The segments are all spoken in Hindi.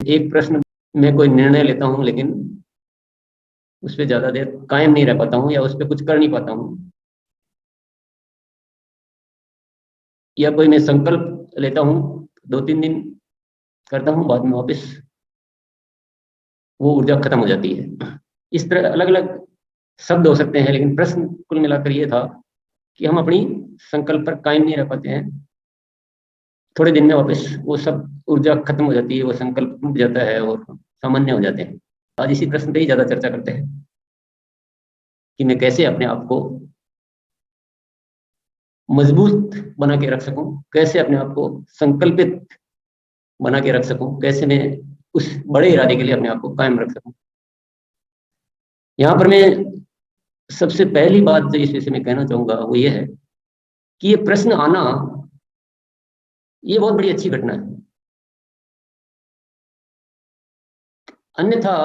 एक प्रश्न में कोई निर्णय लेता हूँ लेकिन उस पर ज्यादा देर कायम नहीं रह पाता हूँ या उस पर कुछ कर नहीं पाता हूँ, या कोई मैं संकल्प लेता हूँ 2-3 दिन करता हूँ, बाद में वापस वो ऊर्जा खत्म हो जाती है। इस तरह अलग अलग शब्द हो सकते हैं, लेकिन प्रश्न कुल मिलाकर ये था कि हम अपनी संकल्प पर कायम नहीं रह पाते हैं, थोड़े दिन में वापस वो सब ऊर्जा खत्म हो जाती है, वो संकल्प टूट जाता है और सामान्य हो जाते हैं। आज इसी प्रश्न पे ही ज्यादा चर्चा करते हैं कि मैं कैसे अपने आप को मजबूत बना के रख सकूं, कैसे अपने आप को संकल्पित बना के रख सकूं, कैसे मैं उस बड़े इरादे के लिए अपने आप को कायम रख सकूं। यहाँ पर मैं सबसे पहली बात जो इस विषय में कहना चाहूंगा वो ये है कि ये प्रश्न आना ये बहुत बड़ी अच्छी घटना है। अन्यथा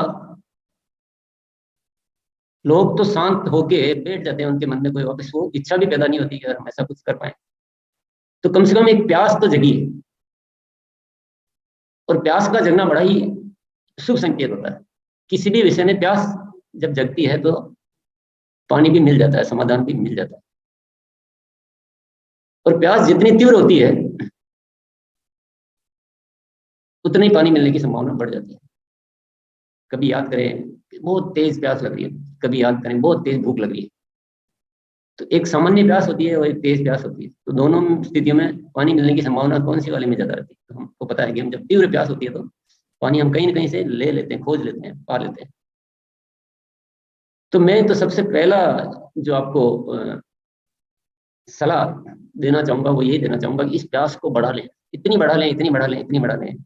लोग तो शांत होके बैठ जाते हैं, उनके मन में कोई वापस वो इच्छा भी पैदा नहीं होती कि हम ऐसा कुछ कर पाए। तो कम से कम एक प्यास तो जगी है, और प्यास का जगना बड़ा ही शुभ संकेत होता है। किसी भी विषय में प्यास जब जगती है तो पानी भी मिल जाता है, समाधान भी मिल जाता है। और प्यास जितनी तीव्र होती है उतनी ही पानी मिलने की संभावना बढ़ जाती है। कभी याद करें बहुत तेज प्यास लग रही है, कभी याद करें बहुत तेज भूख लग रही है। तो एक सामान्य प्यास होती है और एक तेज प्यास होती है, तो दोनों स्थितियों में पानी मिलने की संभावना कौन सी वाले में ज्यादा रहती है? तो हमको पता है कि हम जब तीव्र प्यास होती है तो पानी हम कहीं ना कहीं से ले लेते हैं, खोज लेते हैं, पा लेते हैं। तो मैं तो सबसे पहला जो आपको सलाह देना चाहूंगा वो यही देना चाहूंगा कि इस प्यास को बढ़ा लें, इतनी बढ़ा लें, इतनी बढ़ा लें, इतनी बढ़ा लें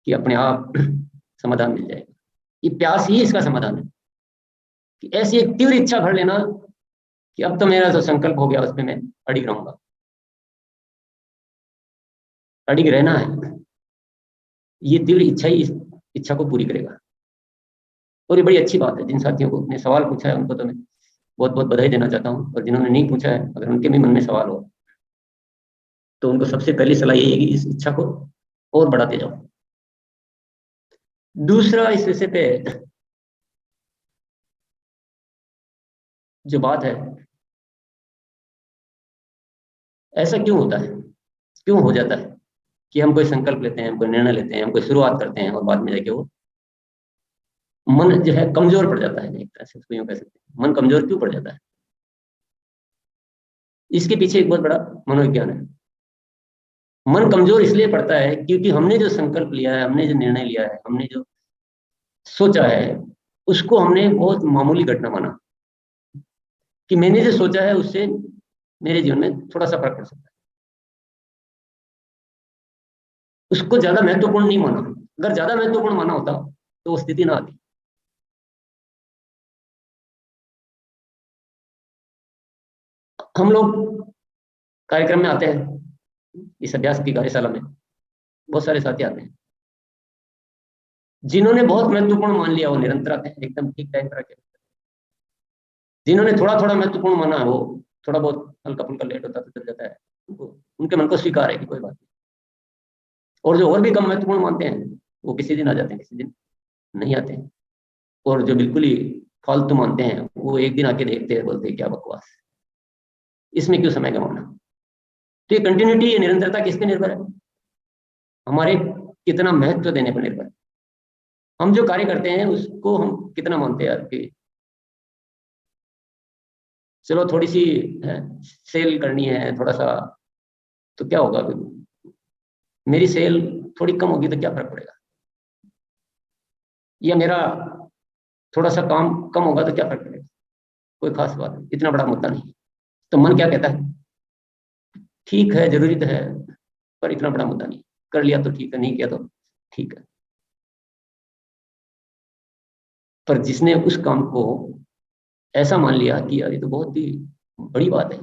कि अपने आप समाधान मिल जाएगा। ये प्यास ही इसका समाधान है कि ऐसी एक तीव्र इच्छा भर लेना कि अब तो मेरा जो संकल्प हो गया उस पर मैं अड़िग रहूंगा, अड़िग रहना है। ये तीव्र इच्छा ही इस इच्छा को पूरी करेगा। और ये बड़ी अच्छी बात है, जिन साथियों को ने सवाल पूछा है उनको तो मैं बहुत बहुत बधाई देना चाहता हूँ, और जिन्होंने नहीं पूछा है अगर उनके भी मन में सवाल हो तो उनको सबसे पहली सलाह यही है कि इस इच्छा को और बढ़ाते जाओ। दूसरा इस विषय पे जो बात है, ऐसा क्यों होता है, क्यों हो जाता है कि हम कोई संकल्प लेते हैं, हम कोई निर्णय लेते हैं, हम कोई शुरुआत करते हैं और बाद में जाके वो मन जो है कमजोर पड़ जाता है। एक तरह से उसको यूं कह सकते हैं, मन कमजोर क्यों पड़ जाता है? इसके पीछे एक बहुत बड़ा मनोविज्ञान है। मन कमजोर इसलिए पड़ता है क्योंकि हमने जो संकल्प लिया है, हमने जो निर्णय लिया है, हमने जो सोचा है, उसको हमने बहुत मामूली घटना माना कि मैंने जो सोचा है उससे मेरे जीवन में थोड़ा सा फर्क पड़ सकता है। उसको ज्यादा महत्वपूर्ण नहीं माना। अगर ज्यादा महत्वपूर्ण माना होता तो वो स्थिति ना आती। हम लोग कार्यक्रम में आते हैं, इस अभ्यास की कार्यशाला में बहुत सारे साथी आते हैं। जिन्होंने बहुत महत्वपूर्ण मान लिया वो निरंतर आते हैं, एकदम ठीक टाइम पर आके। जिन्होंने थोड़ा थोड़ा महत्वपूर्ण माना वो थोड़ा बहुत हल्का फुल्का लेट होता तो चल जाता है, उनके मन को स्वीकार है कि कोई बात नहीं। और जो और भी कम महत्वपूर्ण मानते हैं वो किसी दिन आ जाते हैं, किसी दिन नहीं आते हैं। और जो बिल्कुल ही फालतू मानते हैं वो एक दिन आके देखते हैं, बोलते हैं क्या बकवास, इसमें क्यों समय गंवाना। तो ये कंटिन्यूटी, ये निरंतरता किस पे निर्भर है? हमारे कितना महत्व देने पर निर्भर है। हम जो कार्य करते हैं उसको हम कितना मानते हैं कि चलो थोड़ी सी है, सेल करनी है थोड़ा सा, तो क्या होगा, मेरी सेल थोड़ी कम होगी तो क्या फर्क पड़ेगा, या मेरा थोड़ा सा काम कम होगा तो क्या फर्क पड़ेगा, कोई खास बात नहीं, इतना बड़ा मुद्दा नहीं। तो मन क्या कहता है, ठीक है जरूरी तो है पर इतना बड़ा मुद्दा नहीं, कर लिया तो ठीक है, नहीं किया तो ठीक है। पर जिसने उस काम को ऐसा मान लिया कि यार ये तो बहुत ही बड़ी बात है,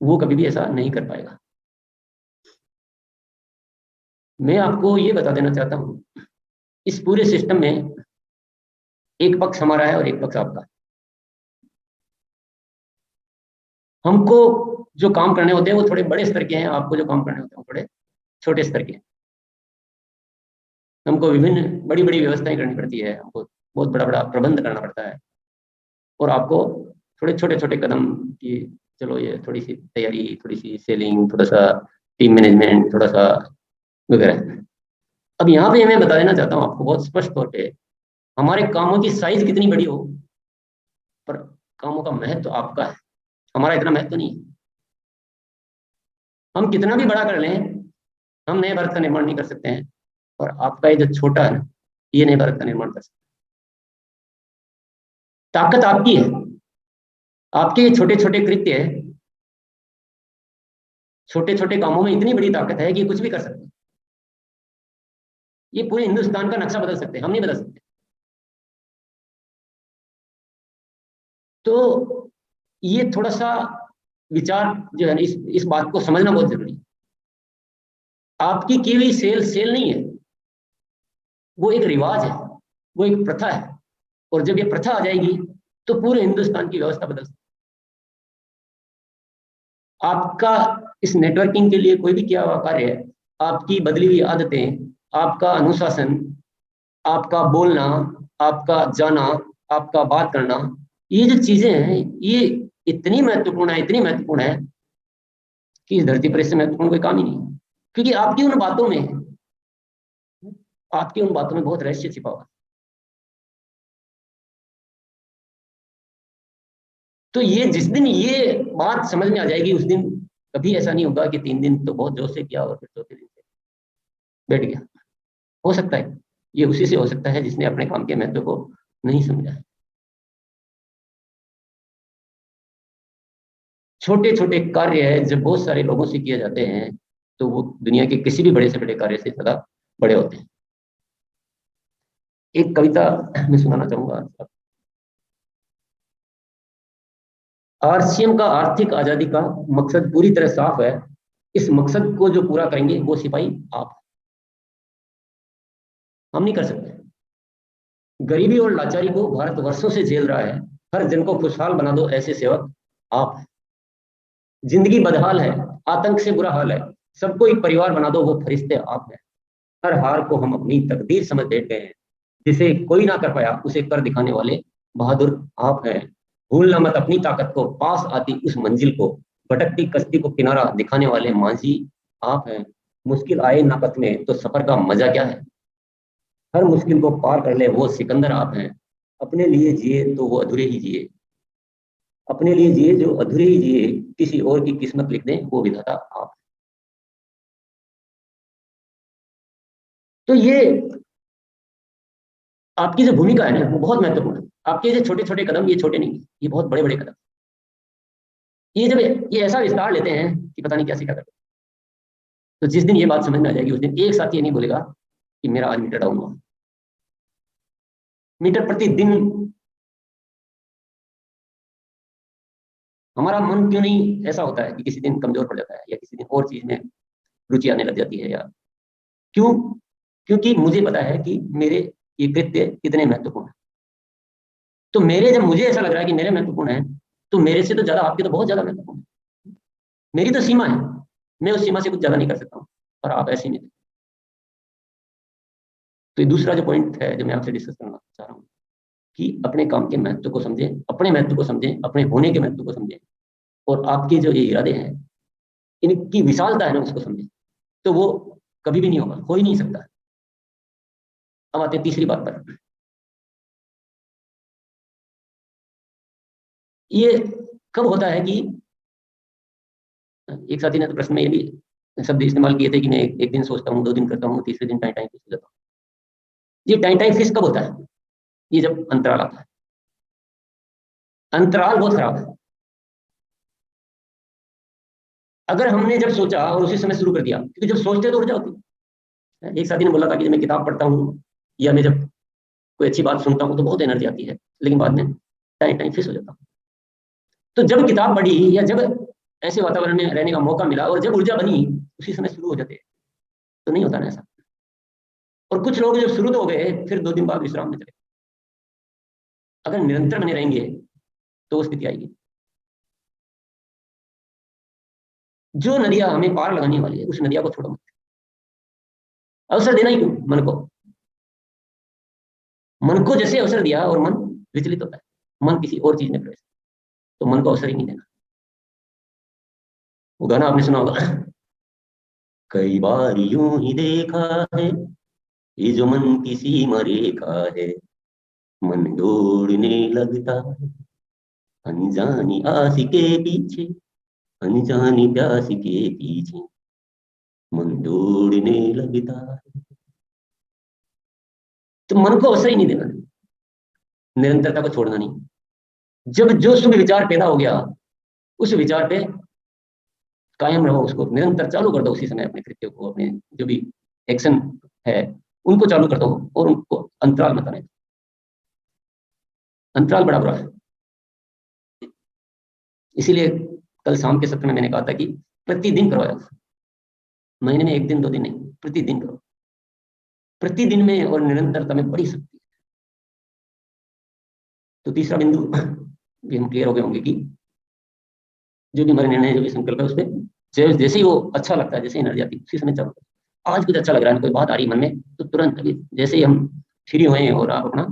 वो कभी भी ऐसा नहीं कर पाएगा। मैं आपको ये बता देना चाहता हूँ, इस पूरे सिस्टम में एक पक्ष हमारा है और एक पक्ष आपका। हमको जो काम करने होते हैं वो थोड़े बड़े स्तर के हैं, आपको जो काम करने होते हैं वो थोड़े छोटे स्तर के हैं। हमको विभिन्न बड़ी बड़ी व्यवस्थाएं करनी पड़ती है, हमको बहुत बड़ा बड़ा प्रबंध करना पड़ता है, और आपको थोड़े छोटे छोटे कदम की, चलो ये थोड़ी सी तैयारी, थोड़ी सी सेलिंग, थोड़ा सा टीम मैनेजमेंट, थोड़ा सा वगैरह। अब यहाँ पे मैं बता देना चाहता हूँ आपको बहुत स्पष्ट तौर पे, हमारे कामों की साइज कितनी बड़ी हो, पर कामों का महत्व तो आपका है, हमारा इतना महत्व तो नहीं है। हम कितना भी बड़ा कर लें, हम नए भारत का निर्माण नहीं कर सकते हैं, और आपका ये जो छोटा है ना, ये नए भारत का निर्माण कर सकते हैं। ताकत आपकी है, आपके ये छोटे छोटे कृत्य है, छोटे छोटे कामों में इतनी बड़ी ताकत है कि कुछ भी कर सकते हैं। ये पूरे हिंदुस्तान का नक्शा बदल सकते हैं, हम नहीं बदल सकते। तो ये थोड़ा सा विचार जो है ना, इस बात को समझना बहुत जरूरी है। आपकी की हुई सेल सेल नहीं है, वो एक रिवाज है, वो एक प्रथा है, और जब ये प्रथा आ जाएगी तो पूरे हिंदुस्तान की व्यवस्था बदल सकती है। आपका इस नेटवर्किंग के लिए कोई भी किया हुआ कार्य है, आपकी बदली हुई आदतें, आपका अनुशासन, आपका बोलना, आपका जाना, आपका बात करना, ये जो चीजें हैं, ये इतनी महत्वपूर्ण है, इतनी महत्वपूर्ण है कि इस धरती पर इससे महत्वपूर्ण कोई काम ही नहीं है। क्योंकि आपकी उन बातों में, आपकी उन बातों में बहुत रहस्य छिपा हुआ है। तो ये जिस दिन ये बात समझ में आ जाएगी, उस दिन कभी ऐसा नहीं होगा कि 3 दिन तो बहुत जोर से किया और फिर चौथे दिन से बैठ गया। हो सकता है ये उसी से हो सकता है जिसने अपने काम के महत्व को नहीं समझा है। छोटे छोटे कार्य है जब बहुत सारे लोगों से किए जाते हैं, तो वो दुनिया के किसी भी बड़े से बड़े कार्य से ज्यादा बड़े होते हैं। एक कविता मैं सुनाना चाहूंगा। आरसीएम का आर्थिक आजादी का मकसद पूरी तरह साफ है, इस मकसद को जो पूरा करेंगे वो सिपाही आप, हम नहीं कर सकते। गरीबी और लाचारी को भारत वर्षों से झेल रहा है, हर जन को खुशहाल बना दो ऐसे सेवक आप हैं। जिंदगी बदहाल है, आतंक से बुरा हाल है, सबको एक परिवार बना दो वो फरिश्ते आप हैं। हर हार को हम अपनी तकदीर समझ बैठे हैं, जिसे कोई ना कर पाया उसे कर दिखाने वाले बहादुर आप हैं। भूलना मत अपनी ताकत को, पास आती उस मंजिल को, भटकती कश्ती को किनारा दिखाने वाले मांझी आप हैं। मुश्किल आए ना पथ में तो सफर का मजा क्या है, हर मुश्किल को पार कर ले वो सिकंदर आप हैं। अपने लिए जिए तो वो अधूरे ही जिए, अपने लिए जिए जो अधूरे ही जिए, किसी और की किस्मत लिख दें वो विधाता आप। तो ये आपकी जो भूमिका है ना, वो बहुत महत्वपूर्ण है। आपके जो छोटे छोटे कदम, ये छोटे नहीं है, ये बहुत बड़े बड़े कदम। ये जब ये ऐसा विस्तार लेते हैं कि पता नहीं क्या सीखा करते। तो जिस दिन ये बात समझ में आ जाएगी, उस दिन एक साथ ये नहीं बोलेगा कि मेरा आज मीटर डाउन हुआ। मीटर प्रतिदिन हमारा मन क्यों नहीं ऐसा होता है कि किसी दिन कमजोर पड़ जाता है, या किसी दिन और चीज में रुचि आने लग जाती है, या क्यों? क्योंकि मुझे पता है कि मेरे ये कृत्य कितने महत्वपूर्ण है। तो मेरे जब मुझे ऐसा लग रहा है कि मेरे महत्वपूर्ण है, तो मेरे से तो ज्यादा आपके तो बहुत ज्यादा महत्वपूर्ण है। मेरी तो सीमा है, मैं उस सीमा से कुछ ज्यादा नहीं कर सकता हूँ, और आप ऐसे नहीं। तो ये दूसरा जो पॉइंट है जो मैं आपसे डिस्कस करना चाह रहा हूँ, कि अपने काम के महत्व को समझें, अपने महत्व को समझें, अपने होने के महत्व को समझें, और आपके जो ये इरादे हैं, इनकी विशालता है ना, उसको समझें। तो वो कभी भी नहीं होगा, हो ही नहीं सकता। अब आते हैं तीसरी बात पर। ये कब होता है कि, एक साथी ने तो प्रश्न में ये भी शब्द इस्तेमाल किए थे कि मैं एक दिन सोचता हूँ, 2 दिन करता हूँ, तीसरे दिन टाइम टाइम फिक्स हो जाता हूँ। ये टाइम टाइम फिक्स कब होता है? ये जब अंतराल आता है। अंतराल बहुत खराब है। अगर हमने जब सोचा और उसी समय शुरू कर दिया, क्योंकि जब सोचते तो ऊर्जा होती है। एक साथी ने बोला था कि जब मैं किताब पढ़ता हूँ, या मैं जब कोई अच्छी बात सुनता हूँ, तो बहुत एनर्जी आती है, लेकिन बाद में टाइम टाइम फिक्स हो जाता हूँ। तो जब किताब पढ़ी, या जब ऐसे वातावरण में रहने का मौका मिला, और जब ऊर्जा बनी, उसी समय शुरू हो जाते। तो नहीं होता ना ऐसा। और कुछ लोग जब शुरू तो हो गए, फिर 2 दिन बाद विश्राम में चले। अगर निरंतर बने रहेंगे तो वो स्थिति आएगी। जो नदियां हमें पार लगाने वाली है, उस नदिया को छोड़ो मत। अवसर देना ही क्यों मन को? मन को जैसे अवसर दिया और मन विचलित होता है, मन किसी और चीज में प्रवेश, तो मन को अवसर ही नहीं देना। वो गाना आपने सुना होगा, कई बार यूं ही देखा है ये जो मन की सीमा रेखा है, मन दौड़ने लगता है अनजानी आस के पीछे, अनजानी प्यास के पीछे मन दौड़ने लगता है। तो मन को अवसर ही नहीं देना, निरंतरता को छोड़ना नहीं। जब जो शुभ विचार पैदा हो गया, उस विचार पे कायम रहो, उसको निरंतर चालू कर दो, उसी समय अपने कृत्य को, अपने जो भी एक्शन है उनको चालू कर दो, और उनको अंतराल मत आने दो। अंतराल बड़ा बुरा है। इसीलिए कल शाम के सत्र में मैंने कहा था कि प्रतिदिन करो यार, महीने में 1 दिन 2 दिन नहीं, प्रतिदिन करो। प्रतिदिन में और निरंतरता में बड़ी शक्ति है। तो तीसरा बिंदु भी हम क्लियर हो गए होंगे कि जो भी हमारे निर्णय, जो भी संकल्प है, उसपे जैसे ही वो अच्छा लगता है, जैसे एनर्जी आती है, उसी समय चालू करो। आज कुछ अच्छा लग रहा है, कोई बात आ रही मन में, तो तुरंत अभी जैसे ही हम फ्री हुए और आप अपना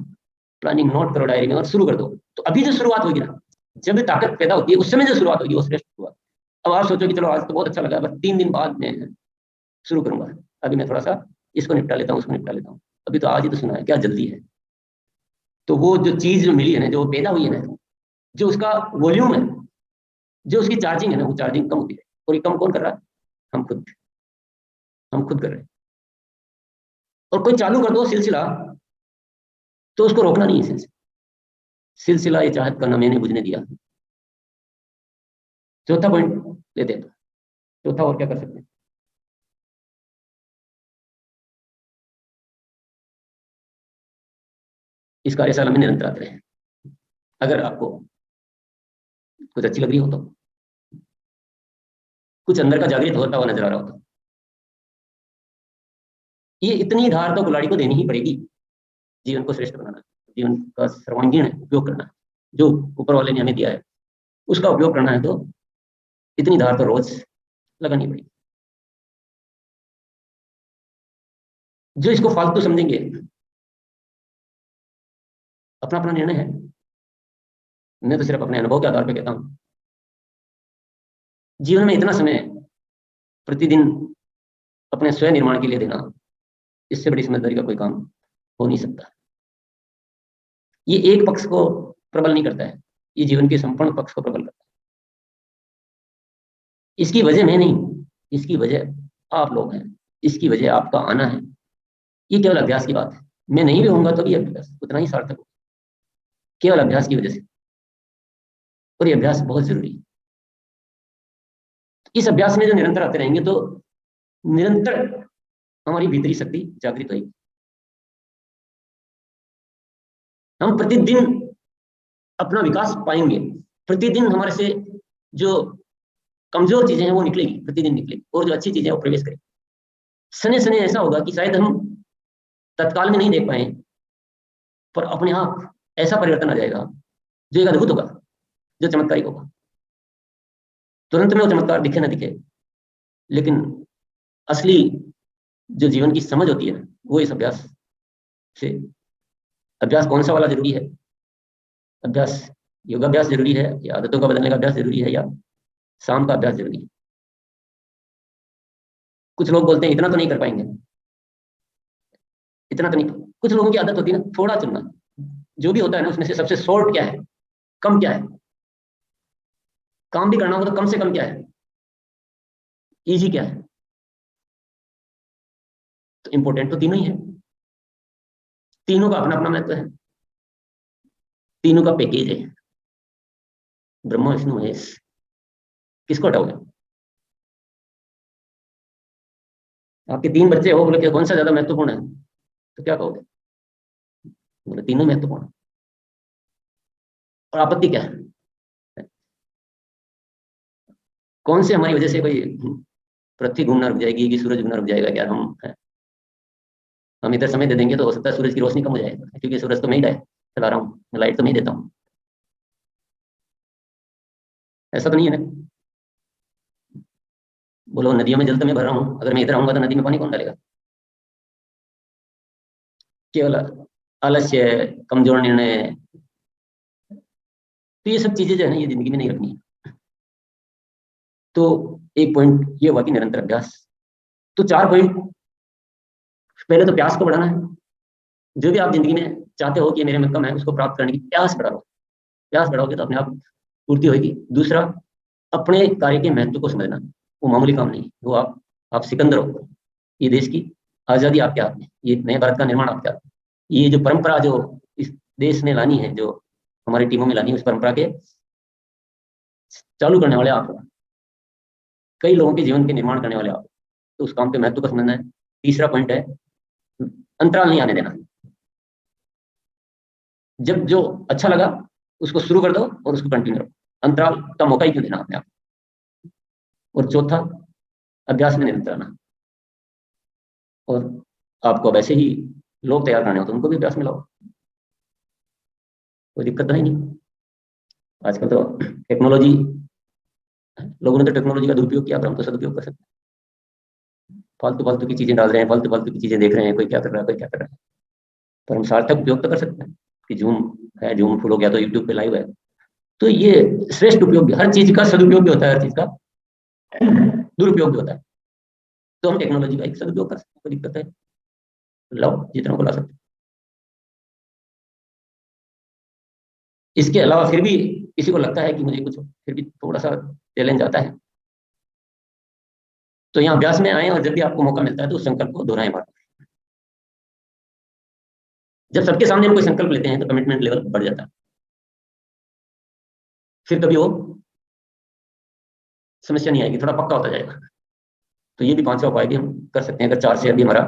प्लानिंग नोट करो डायरी में और शुरू कर दो। तो अभी जो शुरुआत होगी ना, जब ताकत पैदा होती है, उस समय जो शुरुआत होगी वो श्रेष्ठ शुरुआत। अब आप सोचो कि चलो आज तो बहुत अच्छा लगा, बस 3 दिन बाद में शुरू करूंगा, अभी मैं थोड़ा सा इसको निपटा लेता हूँ, उसको निपटा लेता हूँ, अभी तो आज ही तो सुना है, क्या जल्दी है। तो वो जो चीज जो मिली है ना, जो पैदा हुई है ना, जो उसका वॉल्यूम है, जो उसकी चार्जिंग है ना, वो चार्जिंग कम होती है। और ये कम कौन कर रहा है? हम खुद, हम खुद कर रहे हैं। और कोई चालू कर दो सिलसिला, तो उसको रोकना नहीं है। सिलसिला, सिलसिला ये चाहत का न मैंने बुझने दिया। चौथा पॉइंट लेते हैं। चौथा और क्या कर सकते हैं? इस कार्यशाला में निरंतर आते रहे। अगर आपको कुछ अच्छी लग रही हो, तो कुछ अंदर का जागृत होता हुआ नजर आ रहा हो, तो ये इतनी धार तो कुल्हाड़ी को देनी ही पड़ेगी। जीवन को श्रेष्ठ बनाना, जीवन का सर्वांगीण उपयोग करना, जो ऊपर वाले ने हमें दिया है उसका उपयोग करना है, तो इतनी धार तो रोज लगानी पड़ेगी। जो इसको फालतू समझेंगे, अपना अपना निर्णय है। मैं तो सिर्फ अपने अनुभव के आधार पर कहता हूं, जीवन में इतना समय प्रतिदिन अपने स्वयं निर्माण के लिए देना, इससे बड़ी समझदारी का कोई काम हो नहीं सकता। ये एक पक्ष को प्रबल नहीं करता है, ये जीवन के संपूर्ण पक्ष को प्रबल करता है। इसकी वजह मैं नहीं, इसकी वजह आप लोग हैं, इसकी वजह आपका आना है। ये केवल अभ्यास की बात है। मैं नहीं भी होऊंगा तो भी अभ्यास उतना ही सार्थक होगा, केवल अभ्यास की वजह से। और ये अभ्यास बहुत जरूरी है। इस अभ्यास में जो निरंतर आते रहेंगे, तो निरंतर हमारी भीतरी शक्ति जागृत होगी। हम प्रतिदिन अपना विकास पाएंगे। प्रतिदिन हमारे से जो कमजोर चीजें हैं वो निकलेगी, प्रतिदिन निकलेगी, और जो अच्छी चीजें वो प्रवेश करेगी। सने सने ऐसा होगा कि शायद हम तत्काल में नहीं देख पाए, पर अपने आप ऐसा परिवर्तन आ जाएगा जो एक अद्भुत होगा, जो चमत्कारिक होगा। तुरंत में वो चमत्कार दिखे ना दिखे, लेकिन असली जो जीवन की समझ होती है ना, वो इस अभ्यास से। अभ्यास कौन सा वाला जरूरी है? अभ्यास योगाभ्यास जरूरी है, या आदतों का बदलने का अभ्यास जरूरी है, या शाम का अभ्यास जरूरी है? कुछ लोग बोलते हैं इतना तो नहीं कर पाएंगे, इतना तो नहीं। कुछ लोगों की आदत होती है ना थोड़ा चुनना, जो भी होता है ना उसमें से सबसे शॉर्ट क्या है, कम क्या है। काम भी करना हो तो कम से कम क्या है, इजी क्या है। तो इंपॉर्टेंट तो तीनों ही है, तीनों का अपना अपना महत्व है, तीनों का पैकेज है। ब्रह्मा विष्णु महेश, किसको हटाओगे? आपके 3 बच्चे हो, बोले कौन सा ज्यादा महत्वपूर्ण है, तो क्या कहोगे? बोले तीनों महत्वपूर्ण। और आपत्ति क्या है? कौन से हमारी वजह से कोई पृथ्वी घूमना रुक जाएगी कि सूरज घूमना रुक जाएगा? क्या हम इधर समय दे देंगे तो हो सकता है सूरज की रोशनी कम हो जाएगा, क्योंकि सूरज तो मैं ही चला रहा हूँ, लाइट तो मैं ही देता हूँ। ऐसा तो नहीं है ना? बोलो नदियों में जल तो मैं भर रहा हूँ, अगर मैं इधर आऊंगा तो नदी में पानी कौन डालेगा? केवल आलस्य है, कमजोर निर्णय है। तो ये सब चीजें जो है ना, ये जिंदगी में नहीं रखनी है। तो एक पॉइंट ये हुआ कि निरंतर अभ्यास। तो 4 पॉइंट। पहले तो प्यास को बढ़ाना है। जो भी आप जिंदगी में चाहते हो कि मेरे में कम है, उसको प्राप्त करने की प्यास बढ़ाओ। प्यास बढ़ाओगे तो अपने आप पूर्ति होगी। दूसरा, अपने कार्य के महत्व को समझना। वो मामूली काम नहीं, वो आप सिकंदर हो। ये देश की आजादी आपके हाथ में, ये नए भारत का निर्माण आपके हाथ में। ये जो परंपरा जो इस देश में लानी है, जो हमारी टीमों में लानी है, उस परंपरा के चालू करने वाले आप हो। कई लोगों के जीवन के निर्माण करने वाले आप हो। तो उस काम के महत्व को समझना है। तीसरा पॉइंट है, अंतराल नहीं आने देना। जब जो अच्छा लगा उसको शुरू कर दो और उसको कंटिन्यू करो। अंतराल का मौका ही क्यों देना अपने आप। और चौथा, अभ्यास में निरंतर रहना। और आपको वैसे ही लोग तैयार करने हो तो उनको भी अभ्यास में लाओ, कोई दिक्कत तो है नहीं। आजकल तो टेक्नोलॉजी, लोगों ने तो टेक्नोलॉजी का दुरुपयोग किया, पर हम तो सदुपयोग कर सकते हैं। फालतू फालतू की चीजें डाल रहे हैं, फालतू फालतू की चीजें देख रहे हैं, कोई क्या कर रहा है, कोई क्या कर रहा है। पर हम सार्थक उपयोग तो कर सकते हैं कि जूम है, जूम फुल हो गया तो यूट्यूब पे लाइव है। तो ये श्रेष्ठ उपयोग, हर चीज का सदुपयोग भी होता है, हर चीज का दुरुपयोग भी होता है। तो हम टेक्नोलॉजी का एक सदुपयोग कर सकते हैं, कोई दिक्कत है, लाओ जितना को ला सकते हैं। इसके अलावा फिर भी किसी को लगता है कि मुझे कुछ फिर भी थोड़ा सा चैलेंज आता है, तो यहाँ अभ्यास में आए और जब भी आपको मौका मिलता है तो उस संकल्प को दोहराएं बार। जब सबके सामने हम कोई संकल्प लेते हैं तो कमिटमेंट लेवल बढ़ जाता है। फिर कभी वो समस्या नहीं आएगी, थोड़ा पक्का होता जाएगा। तो ये भी 5 उपाय भी हम कर सकते हैं अगर 4 से अभी हमारा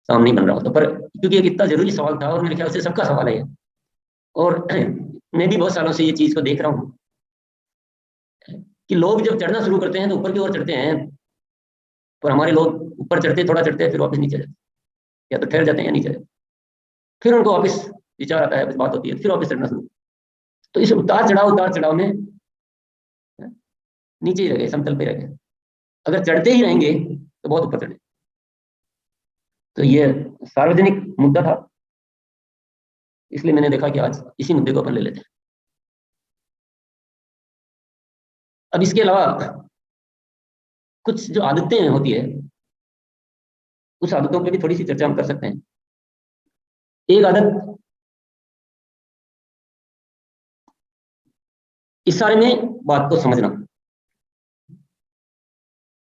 काम नहीं बन रहा होता। पर क्योंकि एक इतना जरूरी सवाल था और मेरे ख्याल से सबका सवाल है ये, और मैं भी बहुत सालों से ये चीज को देख रहा हूँ कि लोग जब चढ़ना शुरू करते हैं तो ऊपर की ओर चढ़ते हैं, पर हमारे लोग ऊपर चढ़ते, थोड़ा चढ़ते हैं, फिर वापस नीचे जाते हैं, या तो ठहर जाते हैं या नीचे जाते हैं। फिर उनको वापस विचार आता है, बात होती है, फिर वापस चढ़ना शुरू। तो इस उतार चढ़ाव में नीचे ही रह गए, समतल पे रह गए। अगर चढ़ते ही रहेंगे तो बहुत ऊपर चढ़े। तो ये सार्वजनिक मुद्दा था, इसलिए मैंने देखा कि आज इसी मुद्दे को अपन ले लेते हैं। अब इसके अलावा कुछ जो आदतें होती है, उस आदतों पे भी थोड़ी सी चर्चा हम कर सकते हैं। एक आदत, इशारे में बात को समझना।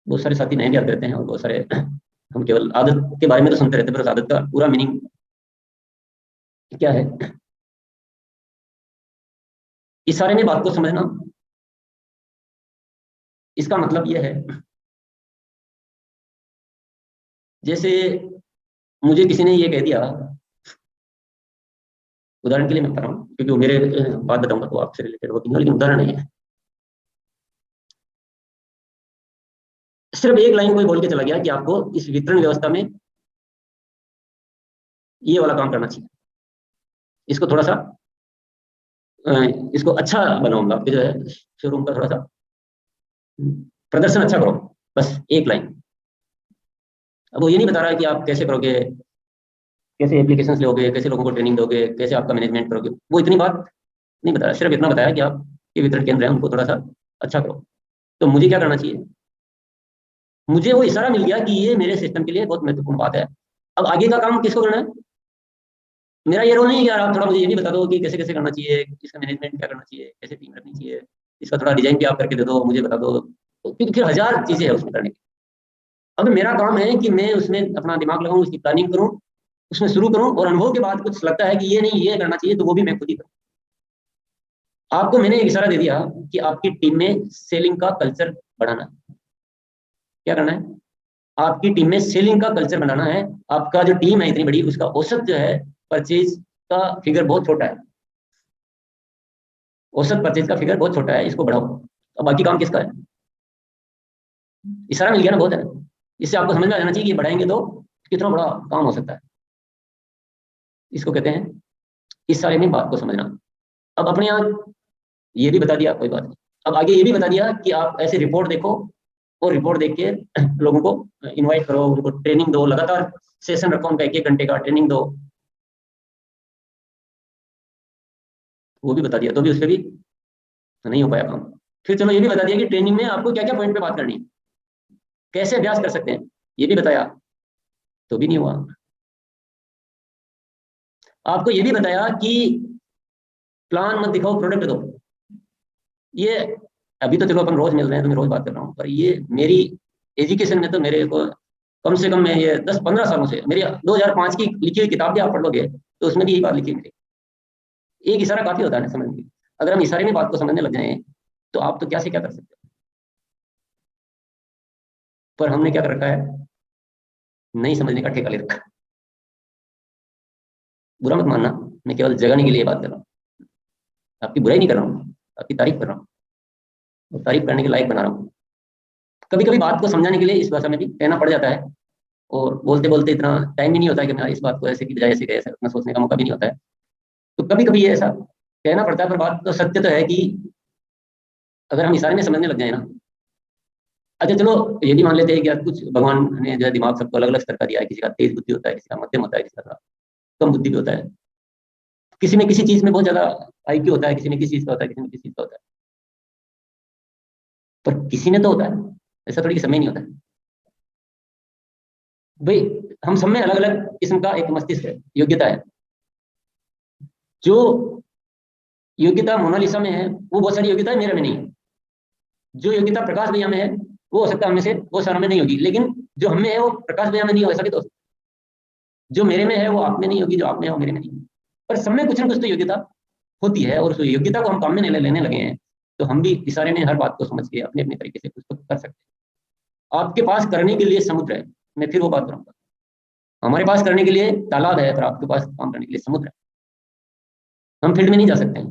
बहुत सारे साथी नहीं याद रहते हैं और बहुत सारे हम केवल आदत के बारे में तो सुनते रहते हैं, पर उस आदत का पूरा मीनिंग क्या है। इशारे में बात को समझना, इसका मतलब यह है, जैसे मुझे किसी ने ये कह दिया, उदाहरण के लिए मैं बता रहा हूँ क्योंकि वो मेरे बात बताऊंगा तो आपसे रिलेटेड होगी, लेकिन उदाहरण नहीं है। सिर्फ एक लाइन कोई बोल के चला गया कि आपको इस वितरण व्यवस्था में ये वाला काम करना चाहिए, इसको थोड़ा सा इसको अच्छा बनाऊंगा, आपके जो है शोरूम का थोड़ा सा प्रदर्शन अच्छा करो, बस एक लाइन। अब वो ये नहीं बता रहा है कि आप कैसे करोगे, कैसे एप्लीकेशंस लोगे, कैसे लोगों को ट्रेनिंग दोगे, कैसे आपका मैनेजमेंट करोगे, वो इतनी बात नहीं बताया। सिर्फ इतना बताया कि आप ये वितरण केंद्र है उनको थोड़ा सा अच्छा करो। तो मुझे क्या करना चाहिए, मुझे वो इशारा मिल गया कि ये मेरे सिस्टम के लिए बहुत महत्वपूर्ण बात है। अब आगे का काम किसको करना है, मेरा ये रोल नहीं है कि यार आप थोड़ा मुझे ये भी बता दो कि कैसे कैसे करना चाहिए, इसका मैनेजमेंट क्या करना चाहिए, कैसे टीम रखनी चाहिए, इसका थोड़ा डिजाइन भी आप करके दे दो, मुझे बता दो। तो फिर 1000 चीजें है उसमें करने की। अब मेरा काम है कि मैं उसमें अपना दिमाग लगाऊं, उसकी प्लानिंग करूं, उसमें शुरू करूं, और अनुभव के बाद कुछ लगता है कि ये नहीं, ये करना चाहिए, तो वो भी मैं खुद ही करूं। आपको मैंने एक इशारा दे दिया कि आपकी टीम में सेलिंग का कल्चर बढ़ाना है। क्या करना है, आपकी टीम में सेलिंग का कल्चर बनाना है। आपका जो टीम है इतनी बड़ी, उसका औसत जो है परचेज का फिगर बहुत छोटा है, औसत परचेज का फिगर बहुत छोटा है, इसको बढ़ाओ। अब बाकी काम किसका है, इशारा मिल गया ना, बहुत है ना। इससे आपको समझ में आ जाना चाहिए कि बढ़ाएंगे तो कितना बड़ा काम हो सकता है। इसको कहते हैं इशारे में बात को समझना। अब अपने यहाँ ये भी बता दिया, कोई बात नहीं। अब आगे ये भी बता दिया कि आप ऐसे रिपोर्ट देखो, और रिपोर्ट देख के लोगों को इनवाइट करो, उनको ट्रेनिंग दो, लगातार सेशन रखो उनका, 1-1 घंटे का ट्रेनिंग दो। वो भी बता दिया, तो भी उससे भी नहीं हो पाया काम। फिर चलो ये भी बता दिया कि ट्रेनिंग में आपको क्या क्या पॉइंट पे बात करनी है, कैसे अभ्यास कर सकते हैं, ये भी बताया, तो भी नहीं हुआ। आपको ये भी बताया कि प्लान मत दिखाओ, प्रोडक्ट दो। ये अभी तो चलो अपन रोज मिल रहे हैं तो मैं रोज बात कर रहा हूँ, पर ये मेरी एजुकेशन में तो मेरे को कम से कम, मैं ये 10-15 सालों से, मेरी 2005 की लिखी हुई किताब भी आप पढ़ लोगे तो उसमें भी यही बात लिखी है मेरी। एक इशारा काफी होता है ना समझने के लिए। अगर हम इशारे में बात को समझने लग जाए तो आप तो क्या से क्या कर सकते हो। पर हमने क्या कर रखा है, नहीं समझने का ठेका ले रखा है। बुरा मत मानना, मैं केवल जगाने के लिए बात कर रहा हूँ, आपकी बुराई नहीं कर रहा हूँ, आपकी तारीफ कर रहा हूँ, और तारीफ करने के लायक बना रहा हूँ। कभी कभी बात को समझाने के लिए इस भाषा में भी कहना पड़ जाता है, और बोलते बोलते इतना टाइम भी नहीं होता है कि मैं इस बात को ऐसे की बजाय ऐसे कहे, ऐसा उतना सोचने का मौका भी नहीं होता है। तो कभी कभी ये ऐसा कहना पड़ता है, पर बात तो सत्य तो है कि अगर हम इशारे में समझने लग जाए ना। अच्छा चलो ये भी मान लेते हैं कि यार कुछ भगवान ने जो है दिमाग सबको अलग अलग स्तर का दिया है, किसी का तेज बुद्धि होता है, किसी का मध्यम होता है, किसी का कम बुद्धि भी होता है, किसी में किसी चीज में बहुत ज्यादा आईक्यू होता है, किसी में किसी चीज का होता है, किसी में किसी चीज का होता है। पर किसी में तो होता है, ऐसा थोड़ी कि समय नहीं होता है भाई। हम सब में अलग अलग किस्म का एक मस्तिष्क है, योग्यता है। जो योग्यता मोनालिसा में है वो बहुत सारी योग्यता है मेरे में नहीं है। जो योग्यता प्रकाश भैया में है वो हो सकता है हमें से वो सारा में नहीं होगी, लेकिन जो हमें है वो प्रकाश भैया में नहीं हो, ऐसा भी तो हो सकता है। जो मेरे में है वो आप में नहीं होगी, जो आप में है वो मेरे में नहीं होगी। पर सब में कुछ ना कुछ तो योग्यता होती है, और उस योग्यता को हम काम में लेने लगे हैं, तो हम भी इशारे में हर बात को समझ के अपने अपने तरीके से कुछ तो कर सकते हैं। आपके पास करने के लिए समुद्र है, मैं फिर वो बात करूंगा। हमारे पास करने के लिए तालाब है, पर आपके पास काम करने के लिए समुद्र है। हम फील्ड में नहीं जा सकते हैं,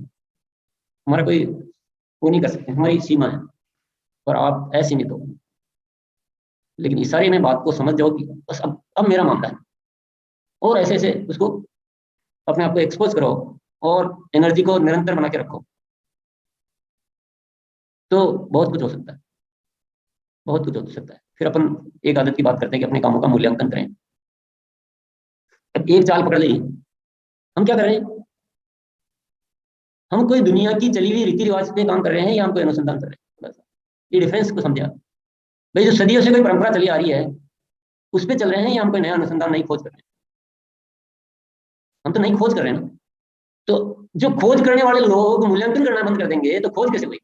हमारा कोई वो नहीं कर सकते, हमारी सीमा है, पर आप असीमित हो। लेकिन इशारे में बात को समझ जाओ कि बस अब मेरा मामला है, और ऐसे ऐसे उसको अपने आप को एक्सपोज करो, और एनर्जी को निरंतर बना के रखो, तो बहुत कुछ हो सकता है, बहुत कुछ हो सकता है। फिर अपन एक आदत की बात करते हैं कि अपने कामों का मूल्यांकन करें। अब एक चाल पकड़ ली, हम क्या कर रहे हैं, हम कोई दुनिया की चली हुई रीति रिवाज पे काम कर रहे हैं या हम कोई अनुसंधान कर रहे हैं, बस ये डिफरेंस को समझा भाई। जो सदियों से कोई परंपरा चली आ रही है उस पर चल रहे हैं, या हम कोई नया अनुसंधान, नई खोज कर रहे हैं। हम तो नई खोज कर रहे हैं ना। तो जो खोज करने वाले लोग मूल्यांकन करना बंद कर देंगे तो खोज कैसे हुई।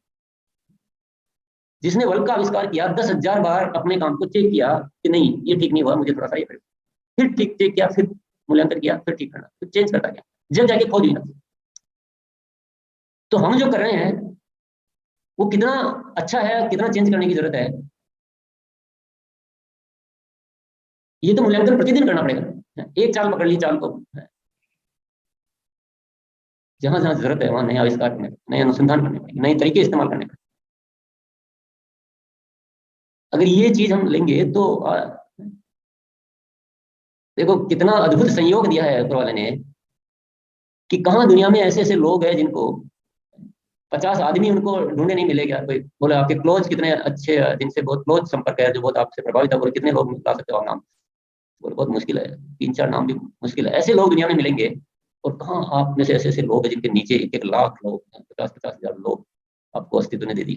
जिसने बल्ब का आविष्कार किया 10,000 बार अपने काम को चेक किया कि नहीं ये ठीक नहीं हुआ, मुझे थोड़ा सा ये फिर ठीक चेक किया, फिर मूल्यांकन किया, फिर ठीक करना, फिर चेंज करता गया, जब जाके खोज हुई ना। तो हम जो कर रहे हैं वो कितना अच्छा है, कितना चेंज करने की जरूरत है, ये तो मूल्यांकन प्रतिदिन करना पड़ेगा। एक चाल पकड़ ली, चाल को जहां जहां जरूरत है वहां नए आविष्कार करने, नए अनुसंधान करने पड़ेंगे, नए तरीके इस्तेमाल करने पड़ेंगे। अगर ये चीज हम लेंगे तो देखो कितना अद्भुत संयोग दिया है ऊपर वाले ने, कि कहाँ दुनिया में ऐसे ऐसे लोग हैं जिनको 50 आदमी उनको ढूंढे नहीं मिलेगा। कोई बोले आपके क्लोज कितने अच्छे, जिनसे बहुत क्लोज संपर्क है, जो बहुत आपसे प्रभावित है, बोले कितने लोग ला सकते हो आप नाम। बोले बहुत मुश्किल है, 3-4 नाम भी मुश्किल है, ऐसे लोग दुनिया में मिलेंगे। और कहाँ आप में से ऐसे ऐसे लोग हैं जिनके नीचे 1-1 लाख लोग, 50-50 हजार लोग आपको अस्तित्व ने दे दी।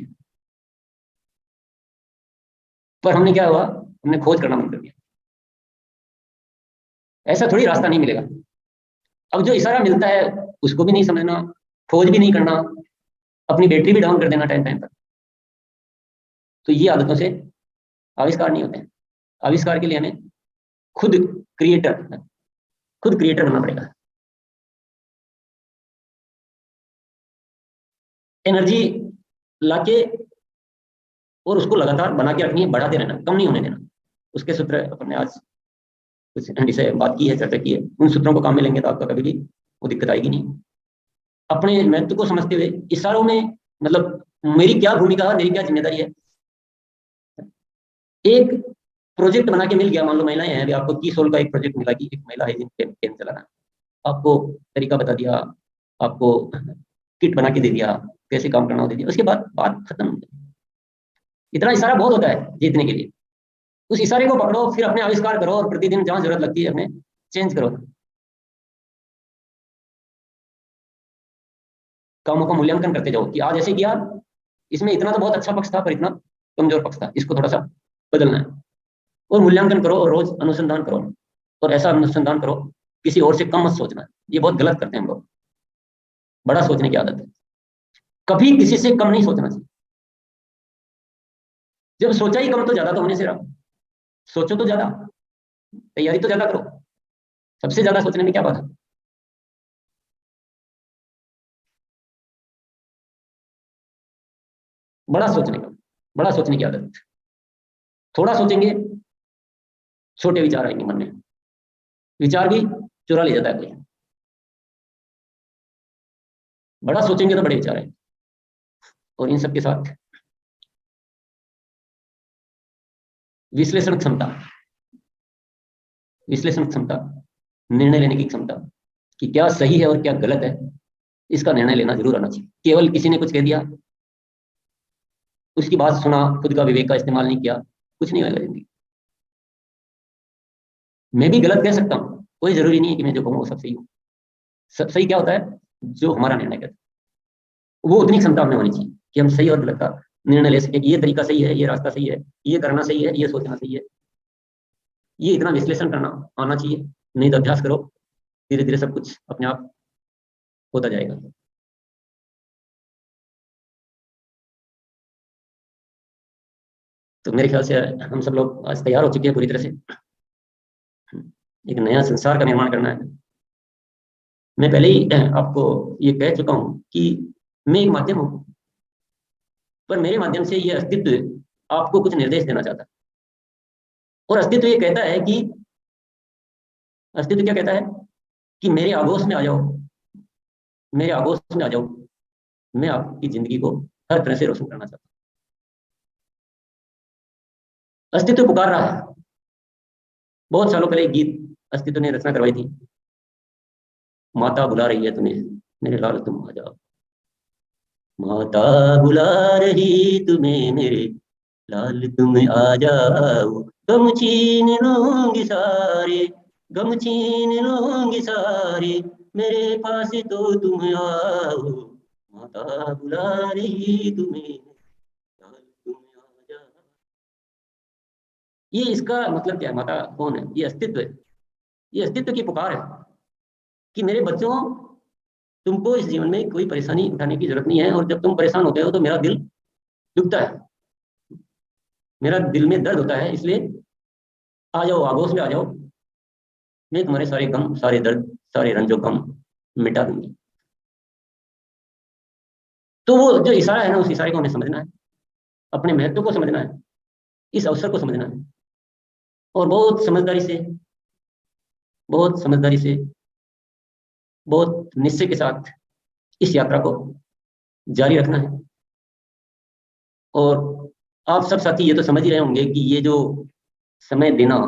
पर हमने क्या हुआ, हमने खोज करना बंद कर दिया। ऐसा थोड़ी रास्ता नहीं मिलेगा। अब जो इशारा मिलता है उसको भी नहीं समझना, खोज भी नहीं करना, अपनी बैटरी भी डाउन कर देना टाइम टाइम पर, तो ये आदतों से आविष्कार नहीं होते हैं। आविष्कार के लिए हमें खुद क्रिएटर खुद क्रिएटर बनना पड़ेगा। एनर्जी लाके और उसको लगातार बना के रखनी है, बढ़ाते रहना, कम नहीं होने देना। उसके सूत्र अपन ने आज कुछ विषय बात की है, चर्चा की है। उन सूत्रों को काम में लेंगे तो आपका कभी भी वो दिक्कत आएगी नहीं। अपने महत्व को समझते हुए इशारों में, मतलब मेरी क्या भूमिका है, मेरी क्या जिम्मेदारी है। एक प्रोजेक्ट बना के मिल गया, मान लो महिलाएं हैं, अभी आपको की सोल का एक प्रोजेक्ट मिला कि एक महिला है जिनके कैंप चलाना है, आपको तरीका बता दिया, आपको किट बना के दे दिया, कैसे काम करना हो दे दिया, उसके बाद बात खत्म। इतना इशारा बहुत होता है जीतने के लिए। उस इशारे को पकड़ो, फिर अपने आविष्कार करो, और प्रतिदिन जहां जरूरत लगती है अपने चेंज करो। कामों का मूल्यांकन करते जाओ कि आज ऐसे किया, इसमें इतना तो बहुत अच्छा पक्ष था पर इतना कमजोर पक्ष था, इसको थोड़ा सा बदलना है। और मूल्यांकन करो और रोज अनुसंधान करो, और ऐसा अनुसंधान करो किसी और से कम मत सोचना। ये बहुत गलत करते हैं हम लोग, बड़ा सोचने की आदत है। कभी किसी से कम नहीं सोचना चाहिए। जब सोचा ही कम तो ज्यादा तो होने से रहा। सोचो तो ज्यादा, तैयारी तो ज्यादा करो। सबसे ज्यादा सोचने में क्या बात है? बड़ा सोचने का, बड़ा सोचने की आदत। थोड़ा सोचेंगे, छोटे विचार आएंगे मन में। विचार भी चुरा ले जाता है कोई। बड़ा सोचेंगे तो बड़े विचार आएंगे। और इन सबके साथ विश्लेषण क्षमता, विश्लेषण क्षमता, निर्णय लेने की क्षमता कि क्या सही है और क्या गलत है, इसका निर्णय लेना जरूर आना चाहिए। केवल किसी ने कुछ कह दिया, उसकी बात सुना, खुद का विवेक का इस्तेमाल नहीं किया, कुछ नहीं होगा जिंदगी। मैं भी गलत कह सकता हूँ, कोई जरूरी नहीं है कि मैं जो कहूँ वो सब सही हो। सब सही क्या होता है? जो हमारा निर्णय कहता है। वो उतनी क्षमता हमें होनी चाहिए कि हम सही और गलत का निर्णय ले सके, कि ये तरीका सही है, ये रास्ता सही है, ये करना सही है, ये सोचना सही है। ये इतना विश्लेषण करना आना चाहिए। नहीं तो अभ्यास करो, धीरे धीरे सब कुछ अपने आप होता जाएगा। तो मेरे ख्याल से हम सब लोग आज तैयार हो चुके हैं पूरी तरह से। एक नया संसार का निर्माण करना है। मैं पहले ही आपको ये कह चुका हूँ कि मैं एक माध्यम हूँ, पर मेरे माध्यम से ये अस्तित्व आपको कुछ निर्देश देना चाहता है। और अस्तित्व ये कहता है कि, अस्तित्व क्या कहता है कि मेरे आगोश में आ जाओ, मेरे आगोश में आ जाओ, मैं आपकी जिंदगी को हर तरह से रोशन करना चाहता हूँ। अस्तित्व पुकार रहा है। बहुत सालों पहले एक गीत अस्तित्व ने रचना करवाई थी। माता बुला रही है तुम्हें, मेरे लाल तुम आ जाओ। माता बुला रही तुम्हें, मेरे लाल तुम आ जाओ। गम छीन लूंगी सारे, गम छीन लूंगी सारे, मेरे पास तो तुम आओ। माता बुला रही तुम्हें, लाल तुम आ जाओ। ये इसका मतलब क्या है? माता कौन है? ये अस्तित्व है। ये अस्तित्व की पुकार है कि मेरे बच्चों, तुमको इस जीवन में कोई परेशानी उठाने की जरूरत नहीं है, और जब तुम परेशान होते हो तो मेरा दिल दुखता है, मेरा दिल में दर्द होता है। इसलिए आ जाओ, आगोश में आ जाओ। मैं तुम्हारे सारे गम, सारे दर्द, सारे रंजो गम मिटा दूंगी। तो वो जो इशारा है ना, उस इशारे को हमें समझना है, अपने महत्व को समझना है, इस अवसर को समझना है, और बहुत समझदारी से, बहुत समझदारी से, बहुत निश्चय के साथ इस यात्रा को जारी रखना है। और आप सब साथी ये तो समझ ही रहे होंगे कि ये जो समय देना,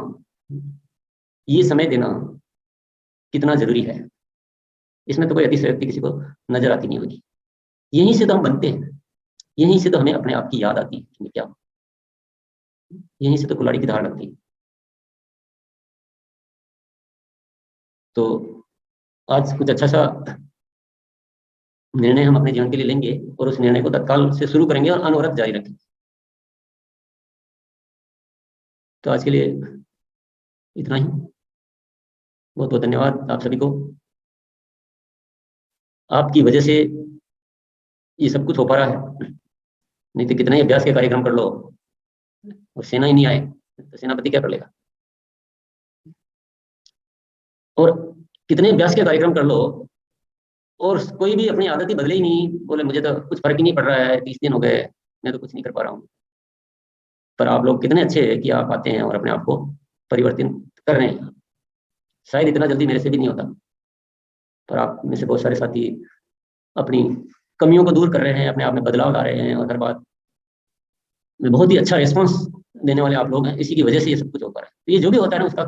ये समय देना कितना जरूरी है। इसमें तो कोई अतिशयोक्ति किसी को नजर आती नहीं होगी। यहीं से तो हम बनते हैं, यहीं से तो हमें अपने आप की याद आती है कि मैं क्या हूं। यहीं से तो कुल्हाड़ी की धार लगती है। तो आज कुछ अच्छा सा निर्णय हम अपने जीवन के लिए लेंगे, और उस निर्णय को तत्काल से शुरू करेंगे और अनवरत जारी रखेंगे। तो आज के लिए इतना ही। बहुत बहुत धन्यवाद आप सभी को। आपकी वजह से ये सब कुछ हो पा रहा है। नहीं तो कितना ही अभ्यास के कार्यक्रम कर लो और सेना ही नहीं आए तो सेनापति क्या कर लेगा? और कितने अभ्यास के कार्यक्रम कर लो और कोई भी अपनी आदत ही बदले ही नहीं, बोले मुझे तो कुछ फर्क ही नहीं पड़ रहा है, 30 दिन हो गए, मैं तो कुछ नहीं कर पा रहा हूँ। पर आप लोग कितने अच्छे हैं कि आप आते हैं और अपने आप को परिवर्तन कर रहे हैं। शायद इतना जल्दी मेरे से भी नहीं होता, पर आप में से बहुत सारे साथी अपनी कमियों को दूर कर रहे हैं, अपने आप में बदलाव ला रहे हैं, और हर बात में बहुत ही अच्छा रिस्पॉन्स देने वाले आप लोग हैं। इसी की वजह से ये सब कुछ हो पा रहा है। तो ये जो भी होता है ना, उसका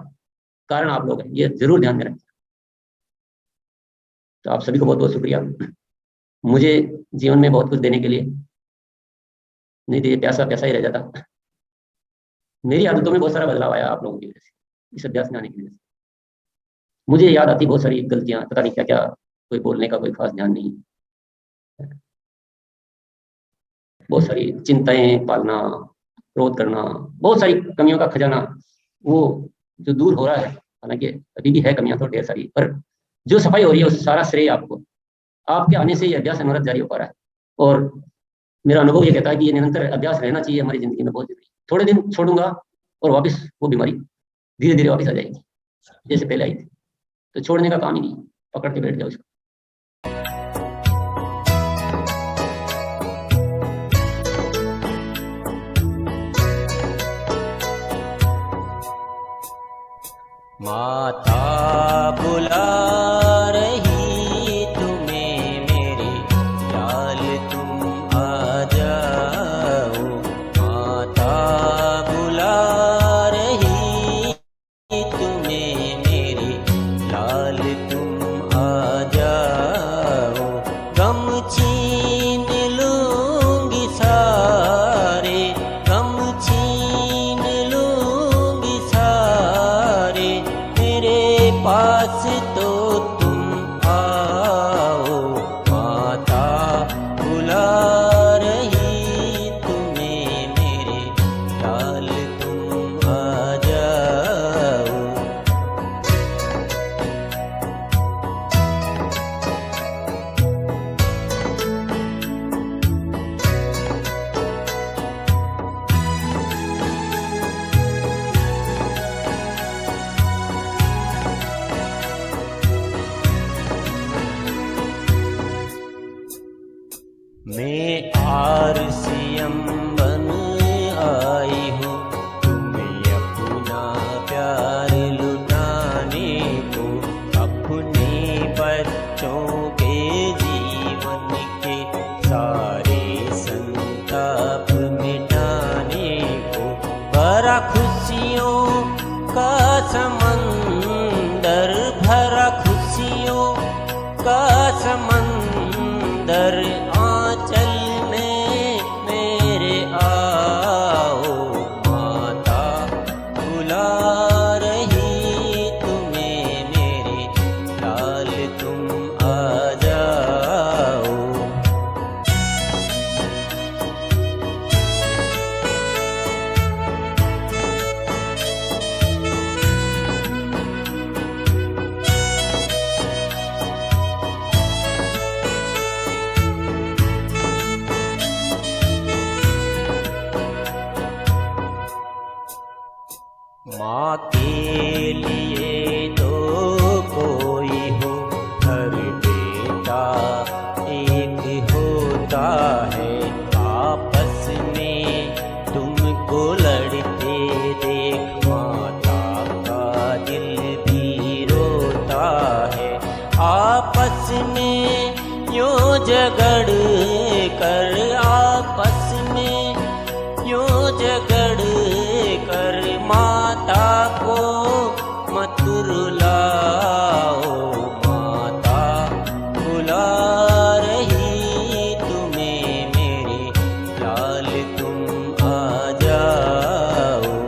कारण आप लोग हैं, ये जरूर ध्यान में रखें। तो आप सभी को बहुत बहुत शुक्रिया, मुझे जीवन में बहुत कुछ देने के लिए। नहीं तो ये प्यासा प्यासा ही रह जाता। मेरी आदतों में बहुत सारा बदलाव आया आप लोगों की वजह से, इस अभ्यास में आने की वजह से। मुझे याद आती बहुत सारी गलतियां, पता नहीं क्या क्या, कोई बोलने का कोई खास ध्यान नहीं, बहुत सारी चिंताएं पालना, क्रोध करना, बहुत सारी कमियों का खजाना वो जो दूर हो रहा है। हालांकि अभी भी है कमियां तो ढेर सारी, पर जो सफाई हो रही है उस सारा श्रेय आपको, आपके आने से ये अभ्यास अनवरत जारी हो पा रहा है। और मेरा अनुभव ये कहता है कि ये निरंतर अभ्यास रहना चाहिए हमारी जिंदगी में, बहुत जरूरी। थोड़े दिन छोड़ूंगा और वापस वो बीमारी धीरे धीरे वापस आ जाएगी जैसे पहले आई थी। तो छोड़ने का काम ही नहीं, पकड़ के बैठ जाओ इसको। माता बुला रही तुम्हें मेरे लाल, तुम आ जाओ। माता बुला रही तुम्हें मेरे लाल, तुम आ जाओ। गम छीन लूंगी सारे, गम छीन लूंगी सारे, पास तो तुम आओ। माता बुला रही तुम्हें मेरे लाल, तुम आ जाओ। मैं आरसीएम बन आई हूँ तुम्हें अपना प्यार लुटाने को, अपने बच्चों के जीवन के सारे संताप मिटाने को। भरा खुशियों का समंदर, भरा खुशियों का समंदर, आंचल में मेरे आओ। माता बुला रही तुम्हें मेरे लाल, तुम आ जाओ। माँ के लिए तो कोई हो, हर बेटा एक होता है। आपस में तुमको लड़ते देख माता का दिल भी रोता है। आपस में यूं झगड़ कर, आपस में यूं झगड़ कर, माता को मत रुलाओ। माता बुला रही तुम्हें मेरे लाल, तुम आ जाओ।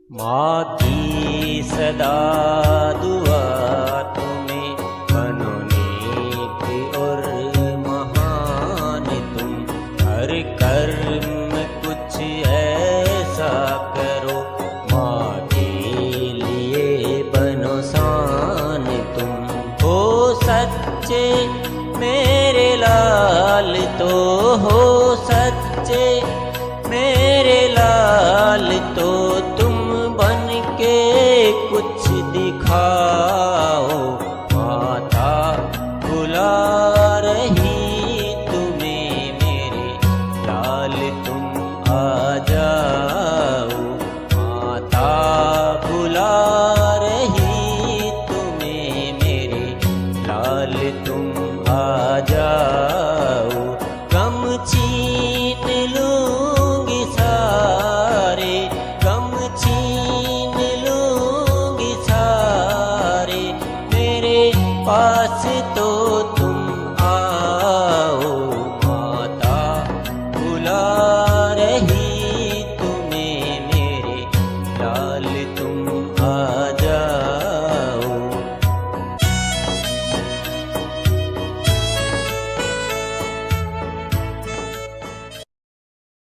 माँ की सदा दुआ तुम्हें, बनो नेक और महान तुम। हर कर्म कुछ ऐसा करो, माँ के लिए बनो शान तुम। हो सच्चे मेरे लाल तो, हो सच्चे मेरे लाल तो, तुम बन के कुछ दिखा